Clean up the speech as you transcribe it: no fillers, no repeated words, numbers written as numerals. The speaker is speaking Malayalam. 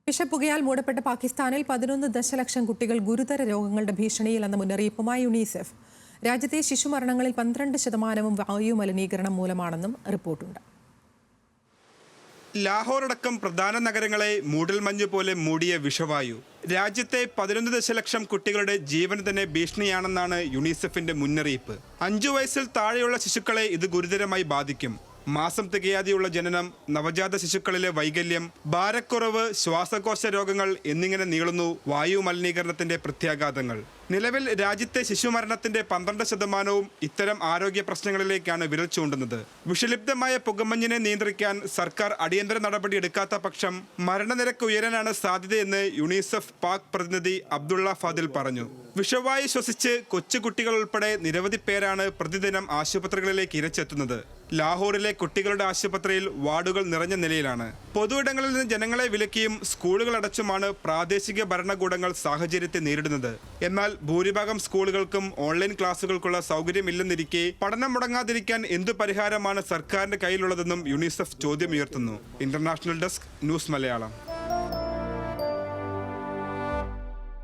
വിഷപ്പുകയാൽ മൂടപ്പെട്ട പാകിസ്ഥാനിൽ 11 ദശലക്ഷം കുട്ടികൾ ഗുരുതര രോഗങ്ങളുടെ ഭീഷണിയിലെന്ന മുന്നറിയിപ്പുമായി യുണിസെഫ്. രാജ്യത്തെ ശിശുമരണങ്ങളിൽ 12% വായു മലിനീകരണം മൂലമാണെന്നും റിപ്പോർട്ടുണ്ട്. ലാഹോർ അടക്കം പ്രധാന നഗരങ്ങളെ മൂടൽമഞ്ഞ് പോലെ മൂടിയ വിഷവായു രാജ്യത്തെ 11 ദശലക്ഷം കുട്ടികളുടെ ജീവന് തന്നെ ഭീഷണിയാണെന്നാണ് യുണിസെഫിന്റെ മുന്നറിയിപ്പ്. 5 വയസ്സിൽ താഴെയുള്ള ശിശുക്കളെ ഇത് ഗുരുതരമായി ബാധിക്കും. മാസം തികയാതെയുള്ള ജനനം, നവജാത ശിശുക്കളിലെ വൈകല്യം, ഭാരക്കുറവ്, ശ്വാസകോശ രോഗങ്ങൾ എന്നിങ്ങനെ നീളുന്നു വായു മലിനീകരണത്തിന്റെ പ്രത്യാഘാതങ്ങൾ. നിലവിൽ രാജ്യത്തെ ശിശുമരണത്തിന്റെ 12% ഇത്തരം ആരോഗ്യ പ്രശ്നങ്ങളിലേക്കാണ് വിരൽ ചൂണ്ടുന്നത്. വിഷലിപ്തമായ പുകമഞ്ഞിനെ നിയന്ത്രിക്കാൻ സർക്കാർ അടിയന്തര നടപടി എടുക്കാത്ത പക്ഷം മരണനിരക്ക് ഉയരാനാണ് സാധ്യതയെന്ന് യുണിസെഫ് പാക് പ്രതിനിധി അബ്ദുള്ള ഫാദിൽ പറഞ്ഞു. വിഷവായു ശ്വസിച്ച് കൊച്ചുകുട്ടികൾ ഉൾപ്പെടെ നിരവധി പേരാണ് പ്രതിദിനം ആശുപത്രികളിലേക്ക് ഇരച്ചെത്തുന്നത്. ലാഹോറിലെ കുട്ടികളുടെ ആശുപത്രിയിൽ വാർഡുകൾ നിറഞ്ഞ നിലയിലാണ്. പൊതുയിടങ്ങളിൽ നിന്ന് ജനങ്ങളെ വിലക്കിയും സ്കൂളുകൾ അടച്ചുമാണ് പ്രാദേശിക ഭരണകൂടങ്ങൾ സാഹചര്യത്തെ നേരിടുന്നത്. എന്നാൽ ഭൂരിഭാഗം സ്കൂളുകൾക്കും ഓൺലൈൻ ക്ലാസുകൾക്കുള്ള സൗകര്യമില്ലെന്നിരിക്കെ പഠനം മുടങ്ങാതിരിക്കാൻ എന്തു പരിഹാരമാണ് സർക്കാരിന്റെ കയ്യിലുള്ളതെന്നും യുണിസെഫ് ചോദ്യമുയർത്തുന്നു. International desk, news Malayalam.